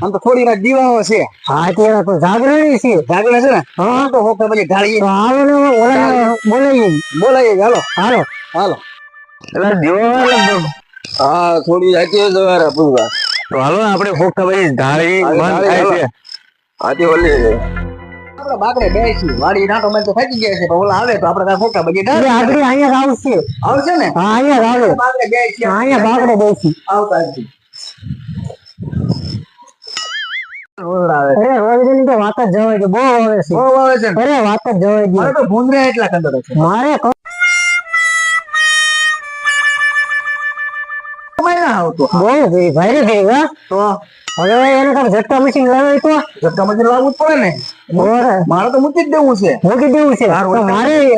આમ તો થોડી વાર દીવાઓ છે. હા અત્યારે તો જાગરણ છે. જાગરણ છે ને હા તો હોકે પછી ઢાળી હાલો ને બોલાઈએ હાલો હાલો હાલો એટલે દીવા લગભગ હા થોડી હતી સવારે પૂરવા તો હાલો ને આપણે હોકે પછી ઢાળી મન થાય છે. આથી ઓલી આપણે બાકડે બેસી વાડી નાટો મેં તો થાકી ગયા છે પણ ઓલા આવે તો આપણે હોકા બગી ડાળ આગળ અહીંયા આવશે આવશે ને હા અહીંયા આવે બાકડે બેસી અહીંયા બાકડે બેસી આવતા જ અરે રોજની તો વાત જ જવાય છે બહુ આવે છે બહુ આવે છે અરે વાત જ જવાય છે મારે તો ભૂંગળા એટલા કંદર છે મારે મહિના આવતો બહુ ભાઈ રે હા તો હવે એને કામ ઝટકા મશીન લાવે તો ઝટકા મશીન લાવવું જ પડે ને મારે તો મૂકી જ દેવું છે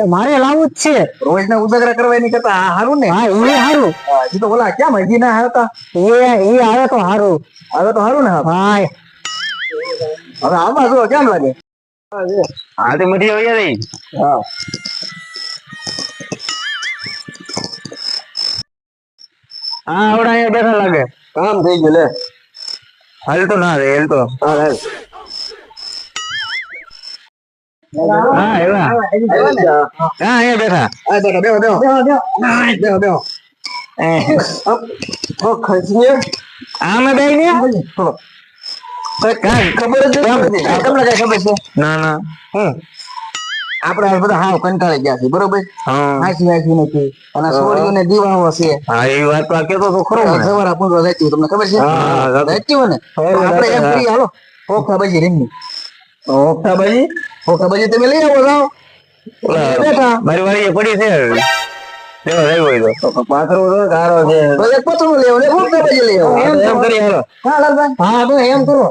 મારે લાવવું જ છે રોજ ના ઉજાગરા કરવા એની કરતા હારું ને હા એ હારું એ તો બોલા ક્યાં મજી ના હતા એ આવે તો હારું ને હા હવે આમાં જો કેમ લાગે હા તે મરી આવી રહી હા હા આવડા અહીંયા બેઠા લાગે કામ થઈ ગયું લે હાલ તો ના રે હાલ તો હા હાલ હા એવા હા અહીંયા બેઠા આ બેઠા બેહો બેહો ઓ ખર્ચીએ આમે બેહી ને થોડો ખબર જ તમને કઈ ખબર છે ના ના આપડે બધા હાવ કંટાળી ગયા છે બરોબર હાસી નથી અને સોળીઓને દીવાઓ છે હા એ વાત તો કેતો તો ખરો સવારે પૂરો રહેતી તમને ખબર છે રહેતી હોય ને આપણે એમ કરી હાલો ઓખા બજી રીંગી ઓખા બજી તમે લઈ આવો જાઓ બેઠા મારી વાળી પડી છે લેવો હોય તો પાથરો ગારો છે તો એક પતરું લેવો ને ઓખા બજી લઈ આવો એમ કરી હાલો હા લાલભાઈ હા તો એમ કરો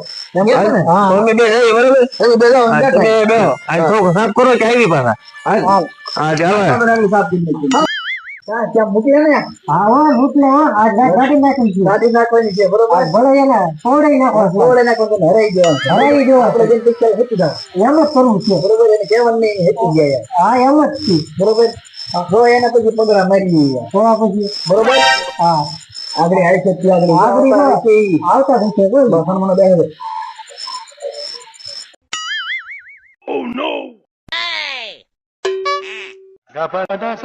હા તમે બે જઈ બરોબર તમે બે જાઓ તમે બે આ થોડું સાફ કરો કે આવી પાછા હા ચાલો સાફ કરી ક્યાં મૂકી ને હા હો મૂકી હો આ ગાડી નાખવાની છે બરોબર ભલે એને છોડી નાખો તો હરાઈ ગયો આપણે જે પિક્ચર હેતી દા એમ જ કરવું છે બરોબર એને કહેવાનું નહીં હેતી ગયા હા એમ જ છે બરોબર જો એને પછી પગરા મારી તો પછી બરોબર હા આગળ આવી છે ત્યાં આગળ આવતા થશે કોઈ બસણ મને બેસે ઓ નો ગપદ સ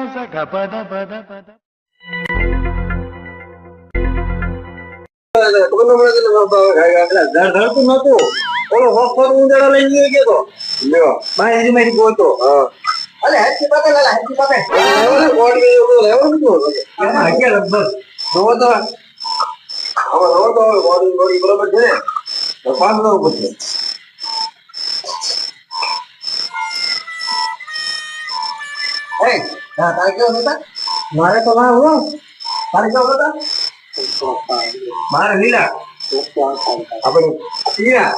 સ ગપદ પદ પદ ધરતું નતું ઓલો હોફર ઉંદરા લઈ ગયો તો લ્યો બાય મારી ગોતો હા અલે હેચી પાકે લાલા હેચી પાકે બોડી એવું લેવાનું તો આ કે લગભગ જોવો તો હવે રોવો તો બોડી બરોબર છે તો પાસ નો પડશે એ તારે કેવું હતા મારે તો ના હો તારે કેવું હતા મારે લીલા આપણે સીરા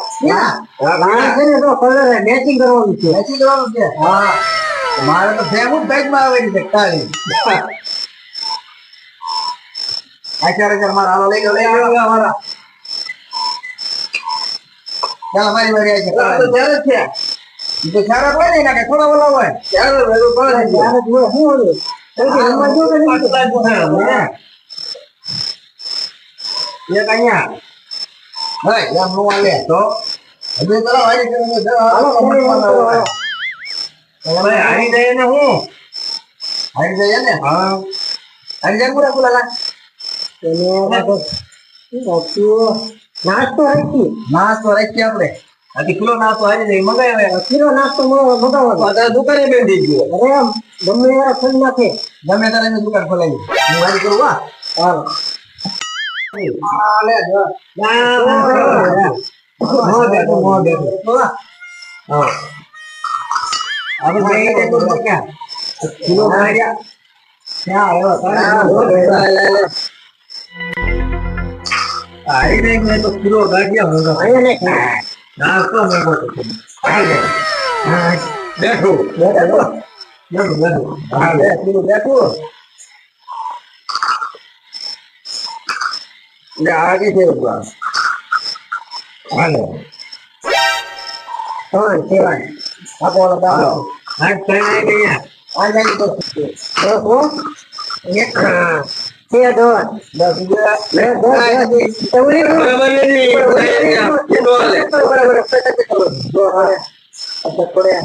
છે ને તો કલર મેચિંગ કરવાનું છે હા મારે તો ભેગું બેગમાં આવેલી છે કાળી આચાર મારા હાલો લઈ ગયો મારા ચાલ મારી વારી આવી છે તો ત્યારે છે તો સારા હોય ને ના કે થોડા ઓલા હોય ત્યારે વેલો પડે ત્યારે જો હું ઓલો એટલે એમાં જો કે નહીં ये कन्या है या नो वाले तो अभी चलो वाली करेंगे चलो अरे आई जाए ना हूं आई जाए ना हां आई जाए पूरा पूरा ला चलो नाश्तो रखी આપણે આથી કિલો નાસ્તો આવી જાય મંગાવ્યા કિલો નાસ્તો મંગાવો તો દુકાને બેન દઈ ગયો અરે આમ ગમે યાર ખોલી નાખે ગમે તારે ની દુકાન ખોલાવી હું વારી કરું વા હાલો ले जो मो दे हां अब नहीं दे तो क्या किलो मारिया क्या आयो ले आई नहीं मैं तो किलो गाड़िया होगा आयो ने नाश्तो में को बैठो हां बैठो ले आगे थे ऊपर હાલો હા કેવાય આપો બાબા હાથ કરી ગયા આ જાય તો હું એક છે દો 10 લે તમને બરાબર નથી બરાબર अच्छा थोड़े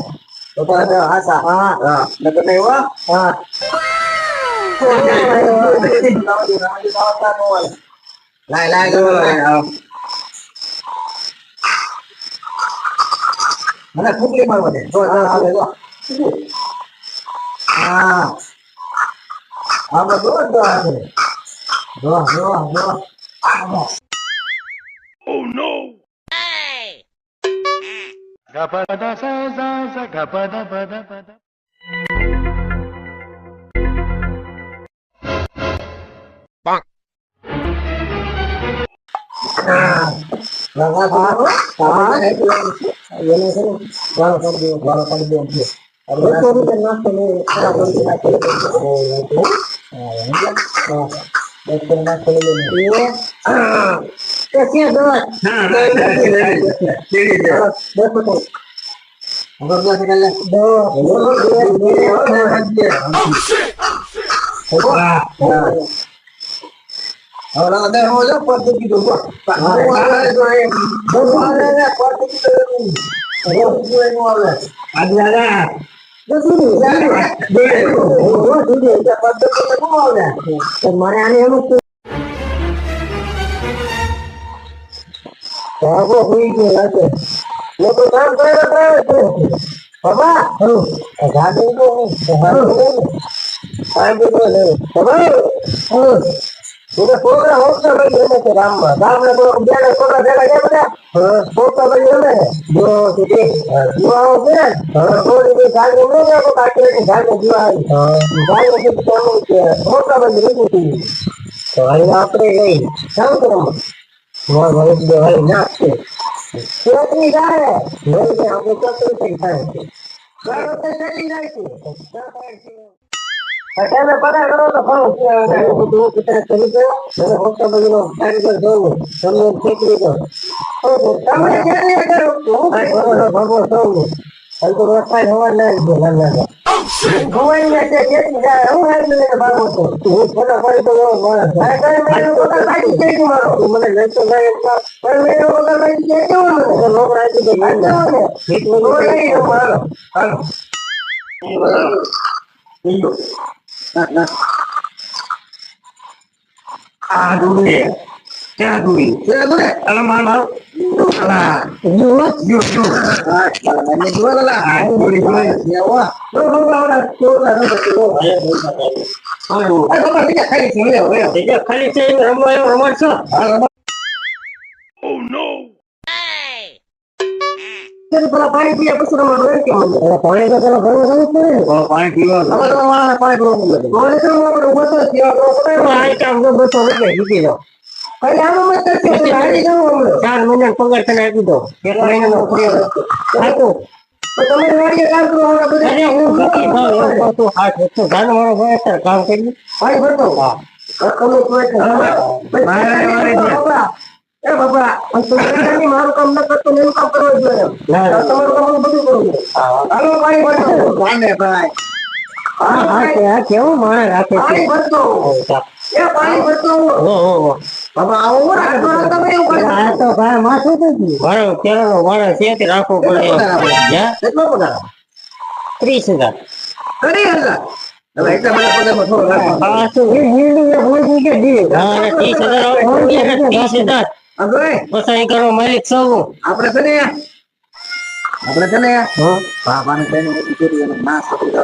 तो हाँ सा हाँ हाँ मतलब नहीं हुआ हाँ lại lại rồi mana putih mana deh rồi ah apa tuh dua Oh no! Gapada sa sa sa gapada pada pada. Bang. Ahora ada hoja cuarto kilo gua. છોકરા હોતા ભાઈ એને કે ગામમાં ગામના તો બેડા છોકરા ભેગા છે બધા હોતા ભાઈ એને જો કે જીવા છે થોડી બી ગાડી ન જાય તો કાકી ને ગાડી જીવા આવી ગાડી કે તો કે હોતા ભાઈ રીતું હતી તો અહીં આપણે લઈ કામ કરો મોર ભાઈ બે ભાઈ નાખે છોકરી જાય નહીં કે આપણે ચોકરી થઈ થાય ગાડો તો ચડી જાય છે તમે પતા કરો તો ફોન તું કિતને કરી દો મને હોતા બગીનો કારીગર જોવું તમને ખેતરી દો તમે ખેતરી કરો હું ભગવો જોવું અંકો રસ્તા હવા ના દે ના ગોવાઈ ને તે ખેતરી જાય હું હાલ ને ભાગો તો હું ફોટા પડી તો મારા આ કઈ મેં હોતા કાઢી કે મારો મને લેતો જાય પણ મેં હોતા કાઢી કે કેવું મને નોકરા આવી તો ના ખેતરી નો મારો હાલો ah dulu ya dulu kalau mau lah dulu kalau ini dua lah dulu ya wah aku pasti kali sini ya kali sini ramai Oh no! jadi kalau paling dia apa sudah mau ke mana? Kalau paling kalau kalau paling dia apa kalau mana paling belum boleh itu mau berubah tuh dia kalau paling kamu betul gitu loh. Kalau kamu mesti cari kamu jangan menang pengertian itu. Kita main mau dia. Aku તમે વાડીએ કામ કરો હવે બધા અરે હું ગતિ ભાવ તો હાથ તો ગાનો મારો ભાઈ અત્યારે કામ કરી ભાઈ ભરતો હા તમે કોઈ મારે વાડી એ બાપા તો મેં મારું કામ ન કરતો મેં કામ કરવું જોઈએ ના તમારું કામ બધું કરું હાલો પાણી ભરતો ગાને ભાઈ હા હા કે કેવું માણે રાખે પાણી ભરતો એ પાણી ભરતો ઓહો બાબા આવો રાખો તમે એવું કરે આ તો ભાઈ માથું તો ભરો કેળો વાળો છે રાખવો પડે હે કેટલો પગાર 30,000 30,000 હવે એટલે મને પગાર થોડો રાખો હા તો એ હિન્દી બોલી કે દી હા 30,000 ઓર 30,000 હવે પસાઈ કરો માલિક સૌ આપણે કને હા બાબાને કઈને બધું કરી અને ના સપી દે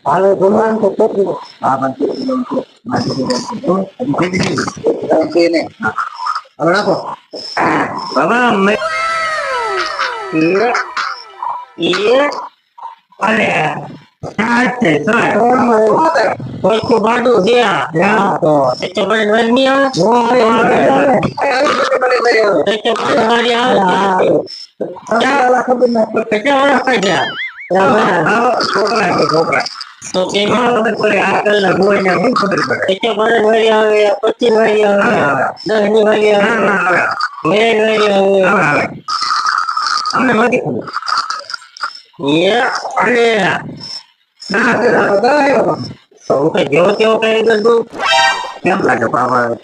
હાલો ભગવાન તો કેટલી બાબા કે ને હવે રાખો બાબા મે ये अरे साथे साथ और को बाडू दिया या तो ते बने नहीं आ वो ते बने हरिया क्या वाला खबर ना क्या वाला का गया कोपरा तो के खबर पड़े आजकल ना कोई ना खबर पड़े ते बने हरिया 25 हरिया 10 हरिया અમને નથી ખબર. અરે તો કઈ જેવો તેવો કઈ ગયું કેમ લાગે પાવા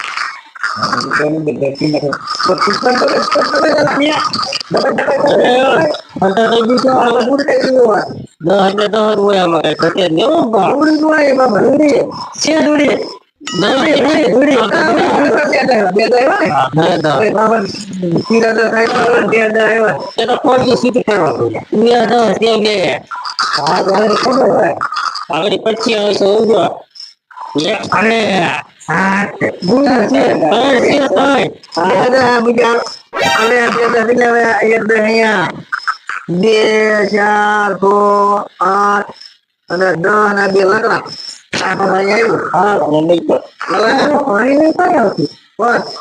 આગળ પછી આવશે ઉજો અને ગુના છે અહીંયા 2 4 6 8 અને 10 ના 2 લાકડા પાણી નહીં કરે આવતી બસ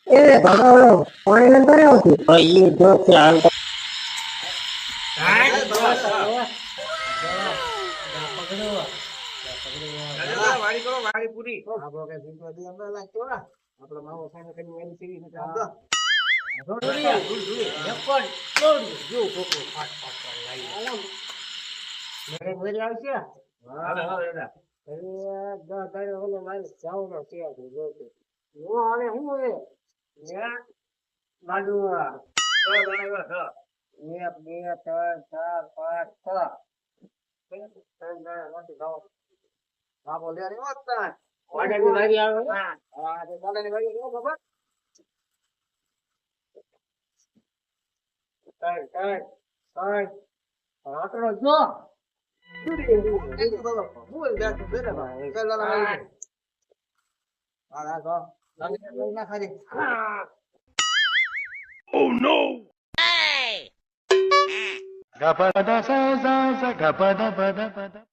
એ ભગાવડો પાણી નહીં કરે આવતી એ જો છે હાલ વાડી કરો વાડી પૂરી આપણો કઈ ભીંતો દી અંદર લાગતો ના આપણો માવો ખાને કરી વાડી સીવી ને આમ દો મેરે મેરે આવશે હાલે હાલે એડા અરે દા તારે ઓલો મારી જાવનો છે આ જો નો આને હું એ યા બાજુ તો ગણે ગયો તો 1 2 3 4 5 6 હા બોલે અરે ઓતા વાડાની વાડી આવે હા તે વાડાની વાડી કેવો ખબર કાઈ આટલો જો બોલ જા તું બેરે ભાઈ ચાલ આ તો ના ખાલી Oh no! Gapada sa sa sa gapada pada pada.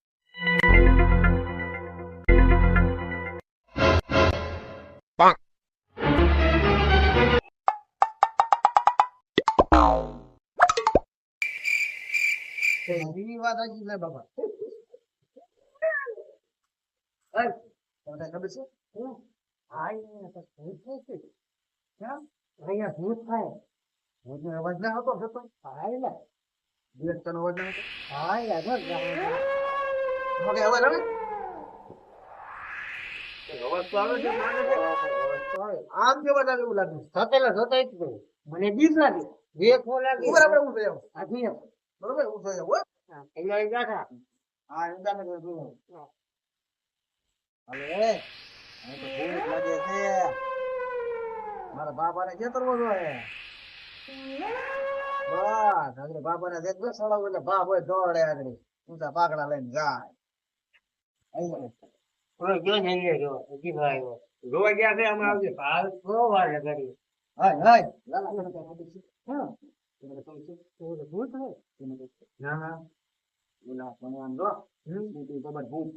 Bonk. બીજી વાત હજી લે બાબા એ તમને ખબર છે હું આઈ તો ભૂત છે કેમ અહીંયા ભૂત થાય ભૂતનો અવાજ ના આવતો થતો હાય લે ભૂતનો અવાજ ના આવતો હાય યાર ઓકે અવાજ આવે અવાજ તો આવે છે આમ કેવા લાગે એવું લાગે સતેલા સતાઈ જ મને બીક લાગે જે ખો લાગે બરાબર હું થયો આ જી બરોબર હું થયો હો અહીંયા બેઠા હા ઇંદા ને જોયું અલે આ તો ભૂત લાગે છે મારા બાપાને ખેતરમાં જોઈએ બસ આગળ બાપાને દેખો સડાવ એટલે બાપ હોય દોડે આગળ ઊંચા પાકડા લઈને જાય ઓય જો ને જો હજી ભાઈ રોવા ગયા છે અમે આવજે ભાઈ રોવા રે કરી હાય હાય હા તો ભૂત હે ના ના ઓલા પણ આમ જો તું તો બસ ભૂત